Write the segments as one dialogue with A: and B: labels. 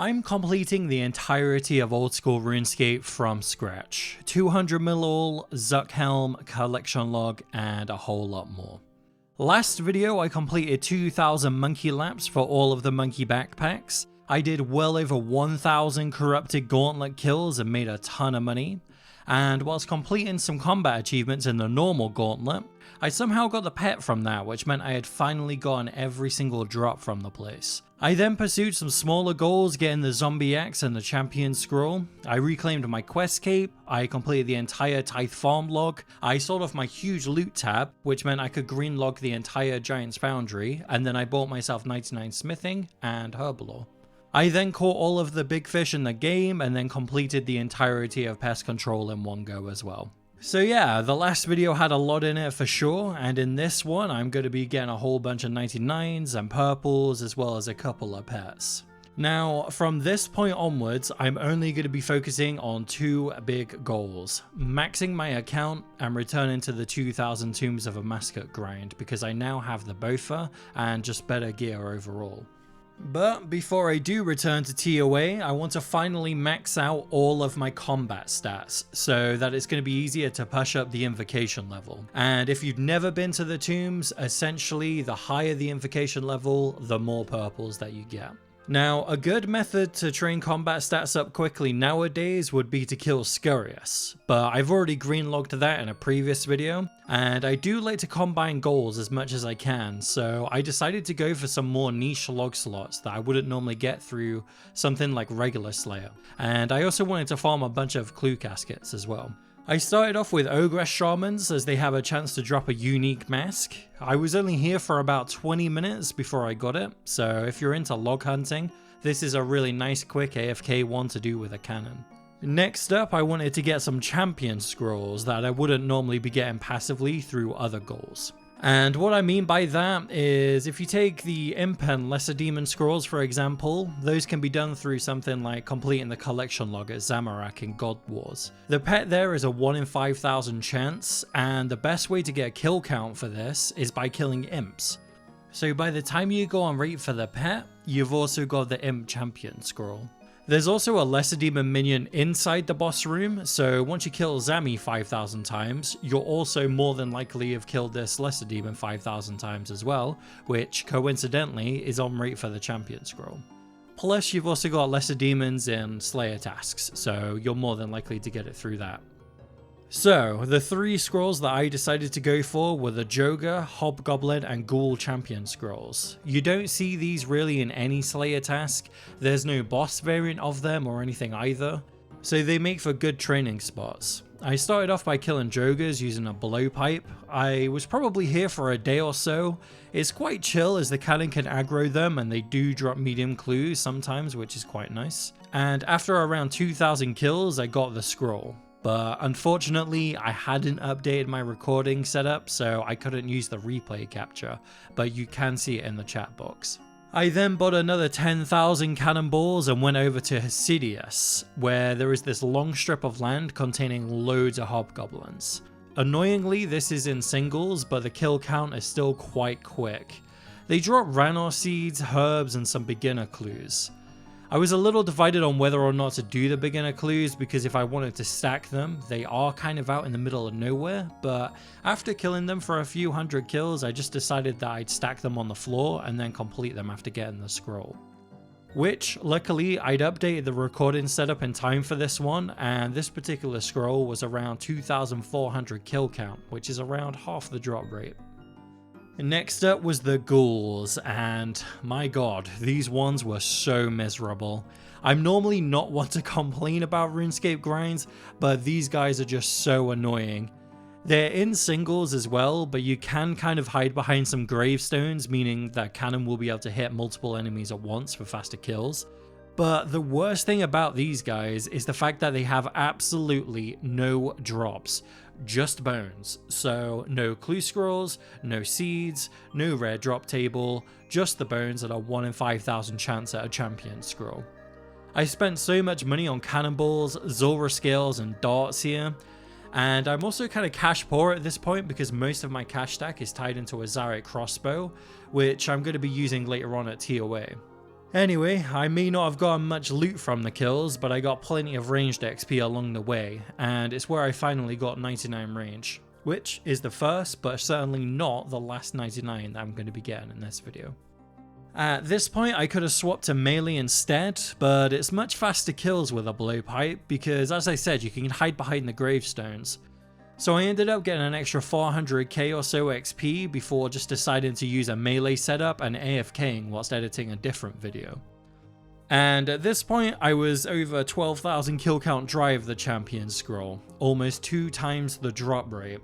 A: I'm completing the entirety of old school RuneScape from scratch. 200 mil all, Zuk helm, collection log, and a whole lot more. Last video I completed 2,000 monkey laps for all of the monkey backpacks. I did well over 1,000 corrupted gauntlet kills and made a ton of money. And whilst completing some combat achievements in the normal gauntlet, I somehow got the pet from that, which meant I had finally gotten every single drop from the place. I then pursued some smaller goals, getting the zombie axe and the champion scroll. I reclaimed my quest cape, I completed the entire tithe farm log, I sold off my huge loot tab, which meant I could green log the entire giant's foundry, and then I bought myself 99 smithing and herbalore. I then caught all of the big fish in the game and then completed the entirety of pest control in one go as well. So yeah, the last video had a lot in it for sure, and in this one I'm going to be getting a whole bunch of 99s and purples as well as a couple of pets. Now from this point onwards I'm only going to be focusing on two big goals: maxing my account and returning to the 2,000 Tombs of Amascut grind, because I now have the Bofa and just better gear overall. But before I do return to TOA, I want to finally max out all of my combat stats so that it's going to be easier to push up the invocation level. And if you've never been to the tombs, essentially the higher the invocation level, the more purples that you get. Now, a good method to train combat stats up quickly nowadays would be to kill Scurious, but I've already greenlogged that in a previous video, and I do like to combine goals as much as I can, so I decided to go for some more niche log slots that I wouldn't normally get through something like regular Slayer, and I also wanted to farm a bunch of clue caskets as well. I started off with Ogress Shamans as they have a chance to drop a unique mask. I was only here for about 20 minutes before I got it, so if you're into log hunting, this is a really nice quick AFK one to do with a cannon. Next up, I wanted to get some champion scrolls that I wouldn't normally be getting passively through other goals. And what I mean by that is, if you take the Imp and Lesser Demon scrolls for example, those can be done through something like completing the collection log at Zamorak in God Wars. The pet there is a 1 in 5,000 chance, and the best way to get a kill count for this is by killing imps. So by the time you go on rate for the pet, you've also got the Imp Champion scroll. There's also a Lesser Demon minion inside the boss room, so once you kill Zami 5,000 times, you'll also more than likely have killed this Lesser Demon 5,000 times as well, which coincidentally is on rate for the champion scroll. Plus you've also got Lesser Demons in Slayer tasks, so you're more than likely to get it through that. So, the three scrolls that I decided to go for were the Joga, Hobgoblin, and Ghoul champion scrolls. You don't see these really in any Slayer task, there's no boss variant of them or anything either, so they make for good training spots. I started off by killing Jogas using a blowpipe. I was probably here for a day or so. It's quite chill as the cannon can aggro them and they do drop medium clues sometimes, which is quite nice. And after around 2,000 kills I got the scroll. But unfortunately I hadn't updated my recording setup, so I couldn't use the replay capture, but you can see it in the chat box. I then bought another 10,000 cannonballs and went over to Hesidius, where there is this long strip of land containing loads of hobgoblins. Annoyingly, this is in singles, but the kill count is still quite quick. They drop Ranor seeds, herbs, and some beginner clues. I was a little divided on whether or not to do the beginner clues, because if I wanted to stack them, they are kind of out in the middle of nowhere, but after killing them for a few hundred kills, I just decided that I'd stack them on the floor and then complete them after getting the scroll. Which, luckily, I'd updated the recording setup in time for this one, and this particular scroll was around 2,400 kill count, which is around half the drop rate. Next up was the ghouls, and my god, these ones were so miserable. I'm normally not one to complain about RuneScape grinds, but these guys are just so annoying. They're in singles as well, but you can kind of hide behind some gravestones, meaning that cannon will be able to hit multiple enemies at once for faster kills. But the worst thing about these guys is the fact that they have absolutely no drops. Just bones, so no clue scrolls, no seeds, no rare drop table, just the bones at a 1 in 5,000 chance at a champion scroll. I spent so much money on cannonballs, Zulrah scales, and darts here, and I'm also kind of cash poor at this point because most of my cash stack is tied into a Zarek crossbow, which I'm going to be using later on at TOA. Anyway, I may not have gotten much loot from the kills, but I got plenty of ranged XP along the way, and it's where I finally got 99 range, which is the first but certainly not the last 99 that I'm going to be getting in this video. At this point I could have swapped to melee instead, but it's much faster kills with a blowpipe because, as I said, you can hide behind the gravestones. So I ended up getting an extra 400k or so XP before just deciding to use a melee setup and AFKing whilst editing a different video. And at this point I was over 12,000 kill count dry of the champion scroll, almost 2 times the drop rate.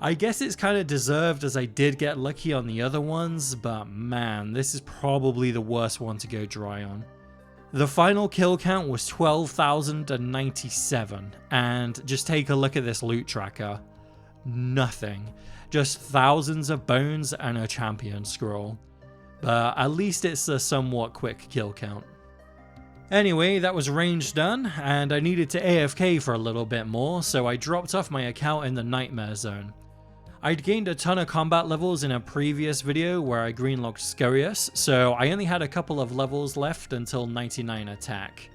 A: I guess it's kind of deserved as I did get lucky on the other ones, but man, this is probably the worst one to go dry on. The final kill count was 12,097, and just take a look at this loot tracker. Nothing. Just thousands of bones and a champion scroll. But at least it's a somewhat quick kill count. Anyway, that was range done, and I needed to AFK for a little bit more, so I dropped off my account in the nightmare zone. I'd gained a ton of combat levels in a previous video where I greenlocked Scurious, so I only had a couple of levels left until 99 attack.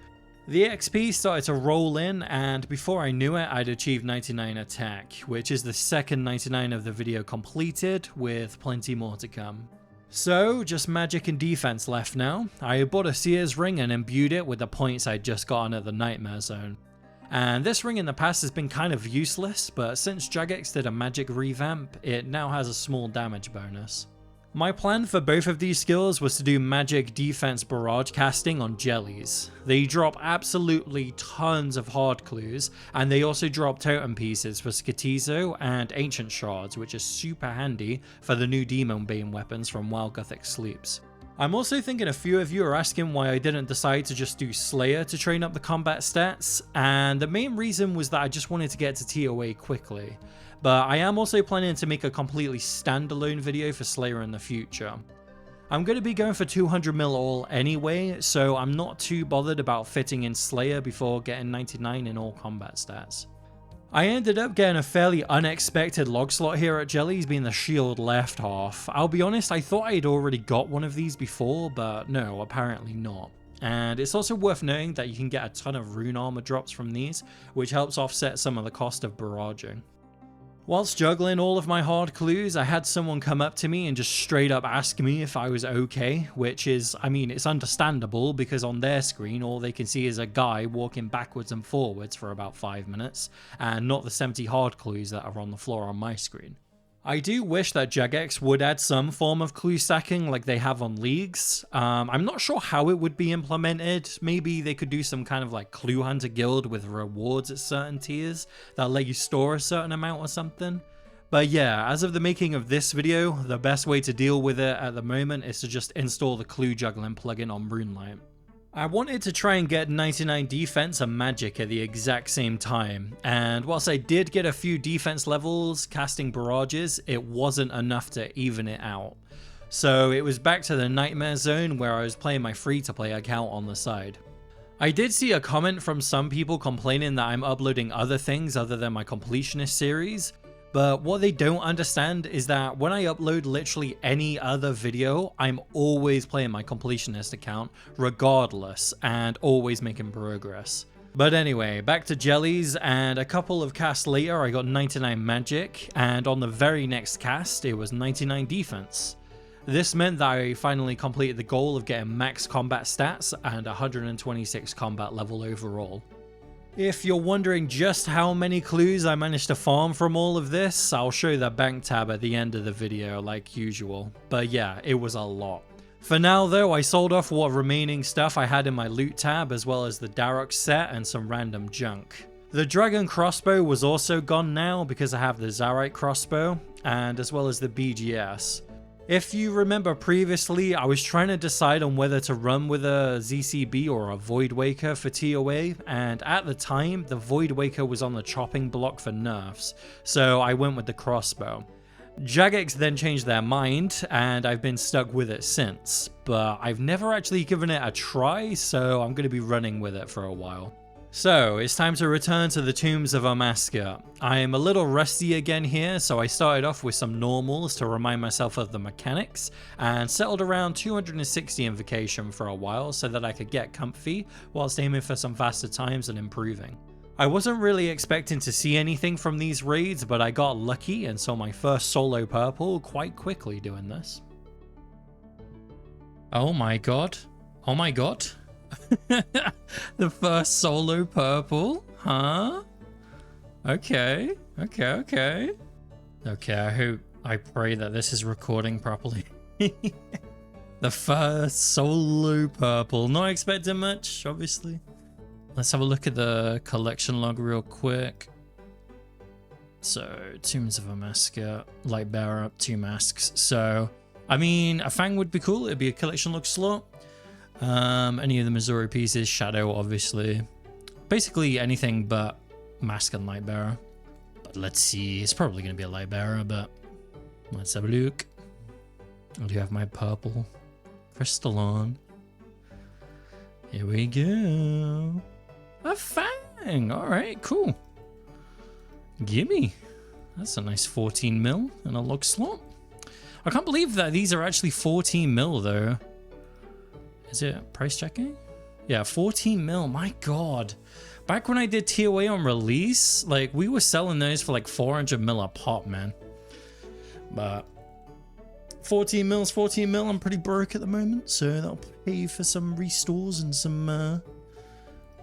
A: The XP started to roll in, and before I knew it I'd achieved 99 attack, which is the second 99 of the video completed, with plenty more to come. So, just magic and defense left now. I bought a Seer's ring and imbued it with the points I'd just gotten at the nightmare zone. And this ring in the past has been kind of useless, but since Jagex did a magic revamp, it now has a small damage bonus. My plan for both of these skills was to do magic defense barrage casting on jellies. They drop absolutely tons of hard clues, and they also drop totem pieces for Skitizo and ancient shards, which is super handy for the new demon bane weapons from Wild Gothic Sleeps. I'm also thinking a few of you are asking why I didn't decide to just do Slayer to train up the combat stats, and the main reason was that I just wanted to get to TOA quickly. But I am also planning to make a completely standalone video for Slayer in the future. I'm going to be going for 200 mil all anyway, so I'm not too bothered about fitting in Slayer before getting 99 in all combat stats. I ended up getting a fairly unexpected log slot here at Jellies, being the shield left half. I'll be honest, I thought I'd already got one of these before, but no, apparently not. And it's also worth noting that you can get a ton of rune armor drops from these, which helps offset some of the cost of barraging. Whilst juggling all of my hard clues, I had someone come up to me and just straight up ask me if I was okay, which is, I mean, it's understandable because on their screen all they can see is a guy walking backwards and forwards for about 5 minutes, and not the 70 hard clues that are on the floor on my screen. I do wish that Jagex would add some form of clue stacking like they have on Leagues. I'm not sure how it would be implemented. Maybe they could do some kind of like clue hunter guild with rewards at certain tiers that let you store a certain amount or something. But yeah, as of the making of this video, the best way to deal with it at the moment is to just install the clue juggling plugin on RuneLite. I wanted to try and get 99 defense and magic at the exact same time, and whilst I did get a few defense levels casting barrages, it wasn't enough to even it out. So it was back to the nightmare zone where I was playing my free-to-play account on the side. I did see a comment from some people complaining that I'm uploading other things other than my completionist series, but what they don't understand is that when I upload literally any other video, I'm always playing my completionist account regardless and always making progress. But anyway, back to Jellies, and a couple of casts later I got 99 magic, and on the very next cast it was 99 defense. This meant that I finally completed the goal of getting max combat stats and 126 combat level overall. If you're wondering just how many clues I managed to farm from all of this, I'll show the bank tab at the end of the video like usual. But yeah, it was a lot. For now though, I sold off what remaining stuff I had in my loot tab, as well as the Darok set and some random junk. The dragon crossbow was also gone now because I have the Zarite crossbow, and as well as the BGS. If you remember previously, I was trying to decide on whether to run with a ZCB or a Void Waker for TOA, and at the time, the Void Waker was on the chopping block for nerfs, so I went with the crossbow. Jagex then changed their mind, and I've been stuck with it since, but I've never actually given it a try, so I'm going to be running with it for a while. So, it's time to return to the tombs of Amascut. I am a little rusty again here, so I started off with some normals to remind myself of the mechanics, and settled around 260 invocation for a while so that I could get comfy whilst aiming for some faster times and improving. I wasn't really expecting to see anything from these raids, but I got lucky and saw my first solo purple quite quickly doing this. Oh my god. Oh my god. The first solo purple? Huh? Okay. Okay, I pray that this is recording properly. The first solo purple. Not expecting much, obviously. Let's have a look at the collection log real quick. So, Tombs of Amascut, Light Bearer up 2 masks. So, I mean, a Fang would be cool. It'd be a collection log slot. Any of the Missouri pieces, Shadow, obviously. Basically anything but Mask and Light Bearer. But let's see. It's probably going to be a Light Bearer, but let's have a look. I do have my purple crystal on. Here we go. A Fang. All right, cool. Gimme. That's a nice 14 mil in a log slot. I can't believe that these are actually 14 mil though. Is it price checking? Yeah, 14 mil. My god. Back when I did TOA on release, like we were selling those for like 400 mil a pop, man. But 14 mil is 14 mil. I'm pretty broke at the moment, so that'll pay for some restores and some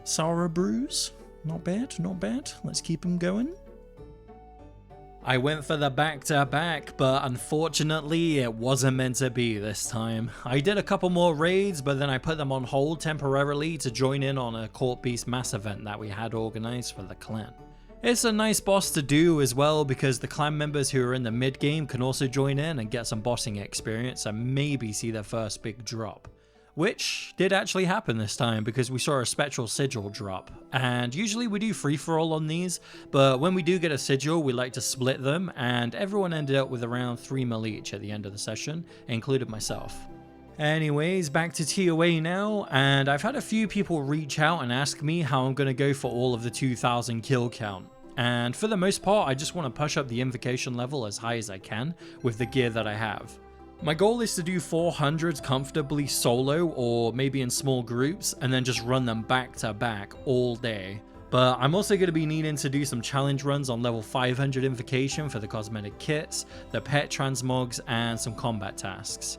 A: sour brews. Not bad, not bad. Let's keep them going. I went for the back-to-back, but unfortunately it wasn't meant to be this time. I did a couple more raids, but then I put them on hold temporarily to join in on a Corp Mass event that we had organized for the clan. It's a nice boss to do as well because the clan members who are in the mid game can also join in and get some bossing experience and maybe see their first big drop. Which did actually happen this time because we saw a spectral sigil drop, and usually we do free-for-all on these, but when we do get a sigil we like to split them, and everyone ended up with around 3 mil each at the end of the session, including myself. Anyways, back to TOA now, and I've had a few people reach out and ask me how I'm going to go for all of the 2000 kill count. And for the most part I just want to push up the invocation level as high as I can with the gear that I have. My goal is to do 400 comfortably solo or maybe in small groups and then just run them back to back all day. But I'm also going to be needing to do some challenge runs on level 500 invocation for the cosmetic kits, the pet transmogs and some combat tasks.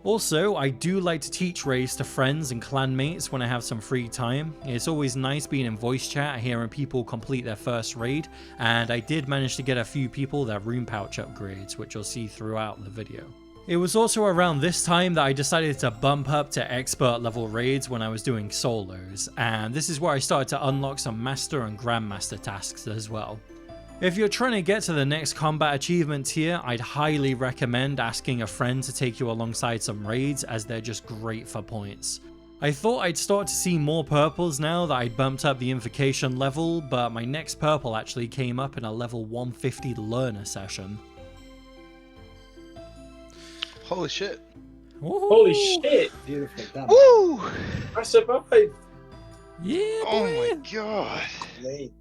A: Also, I do like to teach raids to friends and clan mates when I have some free time. It's always nice being in voice chat, hearing people complete their first raid, and I did manage to get a few people their rune pouch upgrades, which you'll see throughout the video. It was also around this time that I decided to bump up to expert level raids when I was doing solos, and this is where I started to unlock some master and grandmaster tasks as well. If you're trying to get to the next combat achievement tier, I'd highly recommend asking a friend to take you alongside some raids as they're just great for points. I thought I'd start to see more purples now that I'd bumped up the invocation level, but my next purple actually came up in a level 150 learner session.
B: Holy shit.
A: Ooh.
C: Holy shit!
D: Beautiful. Done.
B: Woo!
C: I survived!
A: Yeah,
B: Oh
A: boy.
B: my god.
D: Lee.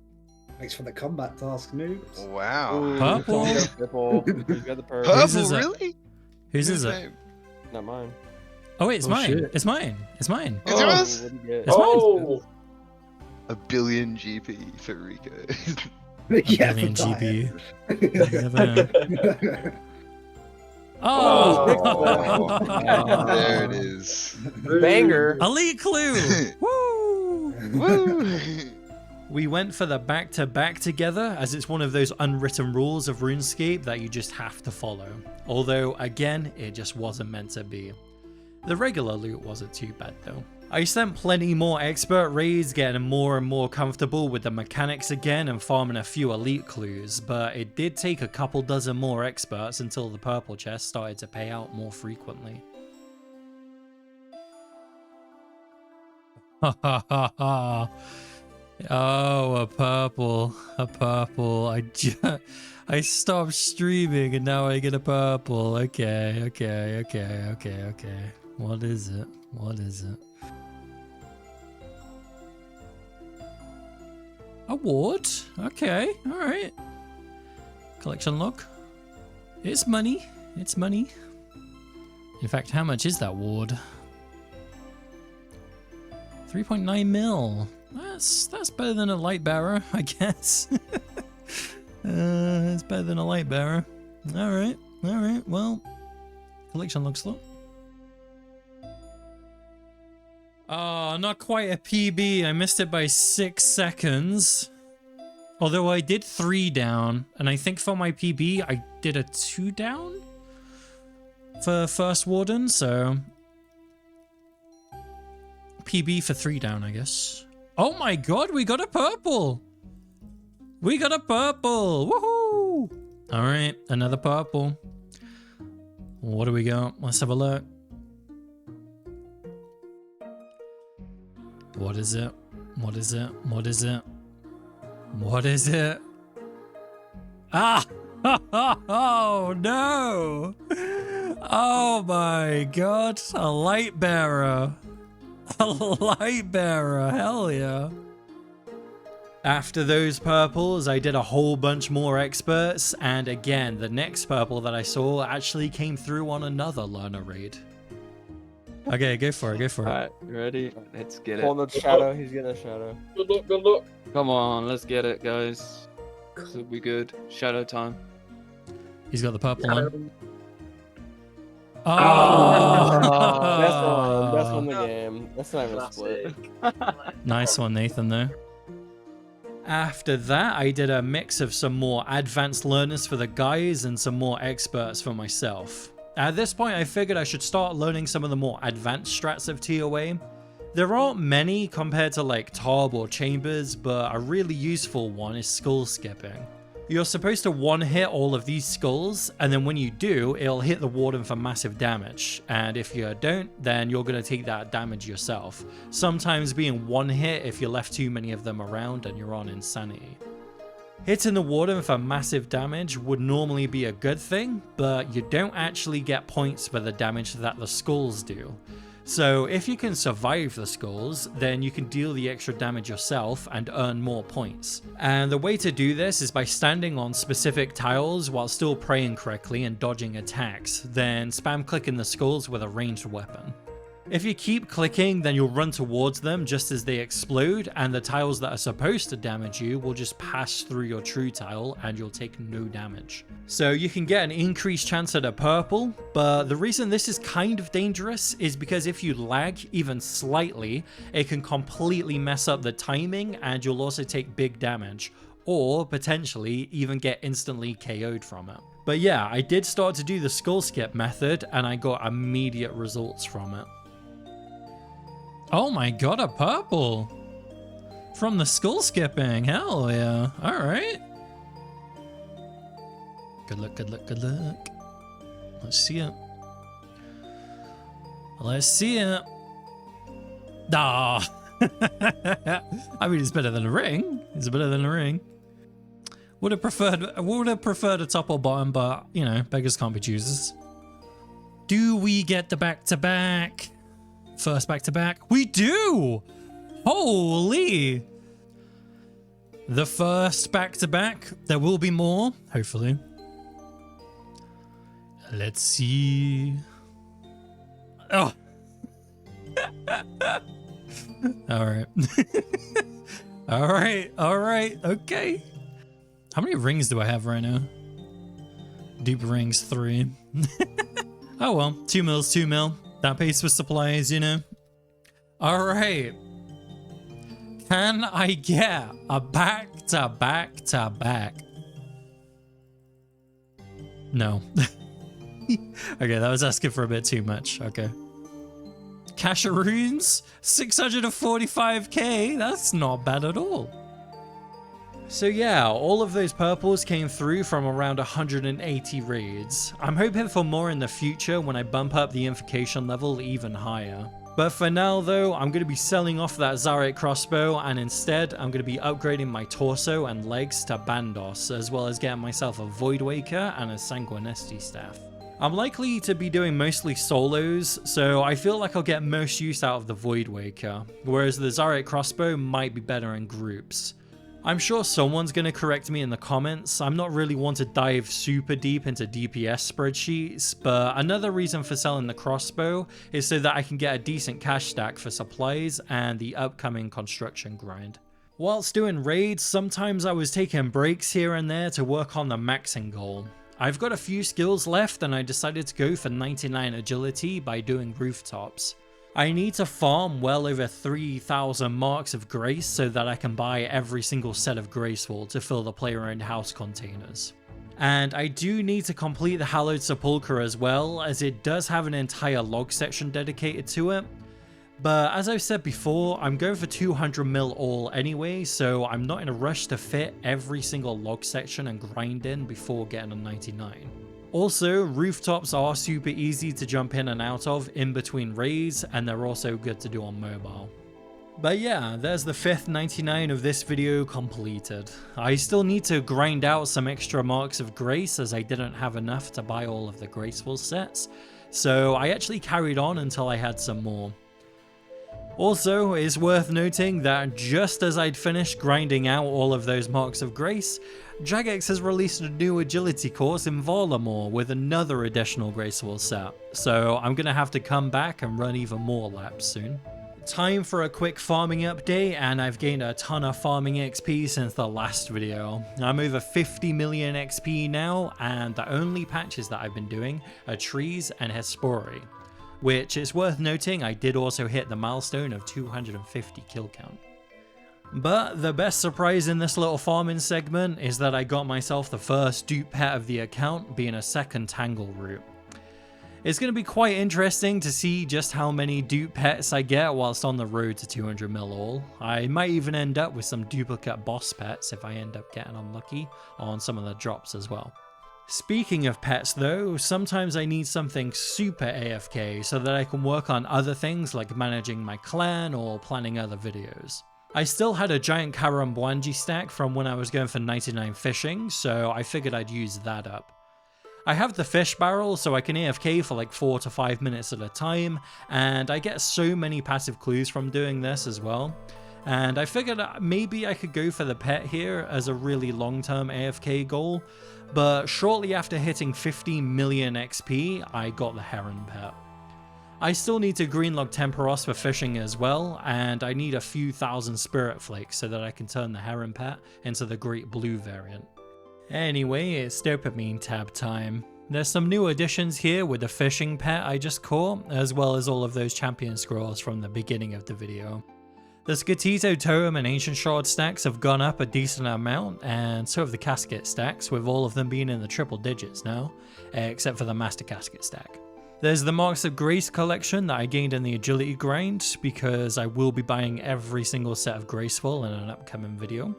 D: Thanks for the combat task, noobs.
B: Wow.
A: Purple.
E: Purple. Who's got the purple?
A: Whose
B: Purple,
A: is it?
B: really?
A: Whose is
B: Whose
A: it?
B: name?
E: Not mine.
A: Oh wait, it's
D: Oh,
A: mine.
D: shit.
A: It's mine. It's mine.
B: Is it us?
E: What do you get?
A: It's mine.
C: Oh!
B: A billion GP for Rico.
D: Yeah,
A: Billion
D: for
A: GP.
D: Diane.
A: You never know. Oh!
B: There it is.
E: Banger.
A: Elite clue! Woo!
B: Woo!
A: We went for the back-to-back together, as it's one of those unwritten rules of RuneScape that you just have to follow. Although, again, it just wasn't meant to be. The regular loot wasn't too bad though. I spent plenty more expert raids getting more and more comfortable with the mechanics again and farming a few elite clues, but it did take a couple dozen more experts until the purple chest started to pay out more frequently. Ha ha ha ha. Oh, a purple. I stopped streaming and now I get a purple. Okay. What is it? ward. Okay, alright. Collection log. It's money. It's money. In fact, how much is that ward? 3.9 mil. That's better than a light bearer, I guess. It's better than a light bearer. Alright, alright, well. Collection looks low. Oh, not quite a PB. I missed it by 6 seconds. Although I did 3 down. And I think for my PB, I did a 2 down for first warden. So PB for 3 down, I guess. Oh my god, we got a purple. We got a purple. Woohoo! Alright, another purple. What do we got? Let's have a look. What is it? What is it? What is it? What is it? Ah! Oh no! Oh my god! A light bearer! A light bearer! Hell yeah! After those purples, I did a whole bunch more experts, and again, the next purple that I saw actually came through on another learner raid. Okay, go for it, go for it.
F: Alright, you ready? Let's get it.
E: Hold the shadow. He's getting a shadow.
C: Good luck, good luck.
F: Come on, let's get it, guys. This will be good. Shadow time.
A: He's got the purple on.
E: Oh, that's one the game. That's not even a split.
A: Nice one, Nathan, though. After that, I did a mix of some more advanced learners for the guys and some more experts for myself. At this point, I figured I should start learning some of the more advanced strats of TOA. There aren't many compared to like Tob or Chambers, but a really useful one is skull skipping. You're supposed to one-hit all of these skulls, and then when you do, it'll hit the warden for massive damage. And if you don't, then you're going to take that damage yourself. Sometimes being one hit if you left too many of them around and you're on insanity. Hitting the warden for massive damage would normally be a good thing, but you don't actually get points for the damage that the skulls do. So if you can survive the skulls, then you can deal the extra damage yourself and earn more points. And the way to do this is by standing on specific tiles while still praying correctly and dodging attacks, then spam clicking the skulls with a ranged weapon. If you keep clicking, then you'll run towards them just as they explode, and the tiles that are supposed to damage you will just pass through your true tile and you'll take no damage. So you can get an increased chance at a purple, but the reason this is kind of dangerous is because if you lag even slightly, it can completely mess up the timing and you'll also take big damage, or potentially even get instantly KO'd from it. But yeah, I did start to do the skull skip method and I got immediate results from it. Oh my god, a purple! From the skull skipping, hell yeah. Alright. Good luck, good luck, good luck. Let's see it. Let's see it. Ah! I mean, it's better than a ring. It's better than a ring. Would have preferred a top or bottom, but, you know, beggars can't be choosers. Do we get the back-to-back? First back-to-back. We do! Holy! The first back-to-back. There will be more, hopefully. Let's see. Oh! Alright. Alright, okay. How many rings do I have right now? Deep rings, 3. Oh well, 2 mils, 2 mil. That pays for supplies, you know. Alright. Can I get a back-to-back-to-back? No. Okay, that was asking for a bit too much. Okay. Cash of runes? 645k? That's not bad at all. So yeah, all of those purples came through from around 180 raids. I'm hoping for more in the future when I bump up the invocation level even higher. But for now though, I'm going to be selling off that Zarate crossbow, and instead I'm going to be upgrading my torso and legs to Bandos, as well as getting myself a Voidwaker and a Sanguinesti staff. I'm likely to be doing mostly solos, so I feel like I'll get most use out of the Voidwaker, whereas the Zarate crossbow might be better in groups. I'm sure someone's going to correct me in the comments. I'm not really one to dive super deep into DPS spreadsheets, but another reason for selling the crossbow is so that I can get a decent cash stack for supplies and the upcoming construction grind. Whilst doing raids, sometimes I was taking breaks here and there to work on the maxing goal. I've got a few skills left and I decided to go for 99 agility by doing rooftops. I need to farm well over 3,000 marks of grace so that I can buy every single set of graceful to fill the player-owned house containers. And I do need to complete the Hallowed Sepulchre as well, as it does have an entire log section dedicated to it. But as I've said before, I'm going for 200 mil all anyway, so I'm not in a rush to fit every single log section and grind in before getting a 99. Also, rooftops are super easy to jump in and out of in between raids, and they're also good to do on mobile. But yeah, there's the 5th 99 of this video completed. I still need to grind out some extra marks of grace as I didn't have enough to buy all of the graceful sets, so I actually carried on until I had some more. Also, it's worth noting that just as I'd finished grinding out all of those marks of grace, Jagex has released a new agility course in Varlamore with another additional graceful set, so I'm going to have to come back and run even more laps soon. Time for a quick farming update, and I've gained a ton of farming XP since the last video. I'm over 50 million XP now, and the only patches that I've been doing are trees and Hespori. Which is worth noting, I did also hit the milestone of 250 kill count. But the best surprise in this little farming segment is that I got myself the first dupe pet of the account, being a second Tangle root. It's going to be quite interesting to see just how many dupe pets I get whilst on the road to 200 mil all. I might even end up with some duplicate boss pets if I end up getting unlucky on some of the drops as well. Speaking of pets though, sometimes I need something super AFK so that I can work on other things like managing my clan or planning other videos. I still had a giant Karambwanji stack from when I was going for 99 fishing, so I figured I'd use that up. I have the fish barrel so I can AFK for like 4 to 5 minutes at a time, and I get so many passive clues from doing this as well. And I figured maybe I could go for the pet here as a really long-term AFK goal, but shortly after hitting 15 million XP, I got the Heron pet. I still need to greenlog Temperos for fishing as well, and I need a few thousand spirit flakes so that I can turn the Heron pet into the Great Blue variant. Anyway, it's Dopamine tab time. There's some new additions here with the fishing pet I just caught, as well as all of those champion scrolls from the beginning of the video. The Skatito Totem and Ancient Shard stacks have gone up a decent amount, and so have the casket stacks, with all of them being in the triple digits now, except for the Master Casket stack. There's the Marks of Grace collection that I gained in the agility grind, because I will be buying every single set of Graceful in an upcoming video.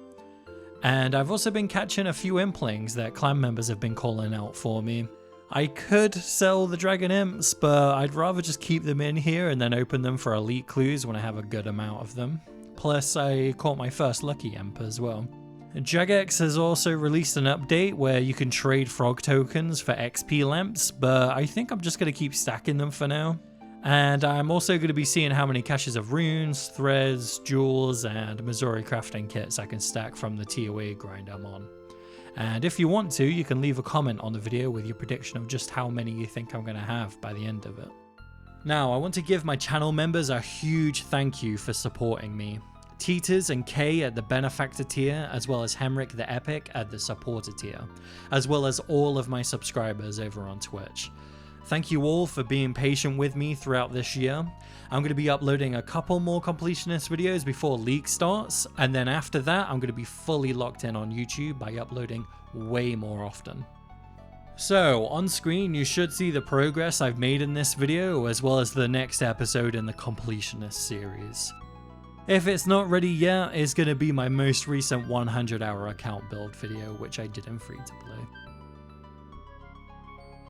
A: And I've also been catching a few implings that clan members have been calling out for me. I could sell the Dragon Imps, but I'd rather just keep them in here and then open them for elite clues when I have a good amount of them. Plus, I caught my first Lucky Imp as well. Jagex has also released an update where you can trade frog tokens for XP lamps, but I think I'm just going to keep stacking them for now. And I'm also going to be seeing how many caches of runes, threads, jewels, and Missouri crafting kits I can stack from the TOA grind I'm on. And if you want to, you can leave a comment on the video with your prediction of just how many you think I'm going to have by the end of it. Now, I want to give my channel members a huge thank you for supporting me. Teeters and Kay at the Benefactor tier, as well as Hemrick the Epic at the Supporter tier, as well as all of my subscribers over on Twitch. Thank you all for being patient with me throughout this year. I'm going to be uploading a couple more completionist videos before League starts, and then after that I'm going to be fully locked in on YouTube by uploading way more often. So, on screen you should see the progress I've made in this video, as well as the next episode in the completionist series. If it's not ready yet, it's going to be my most recent 100-hour account build video, which I did in free to play.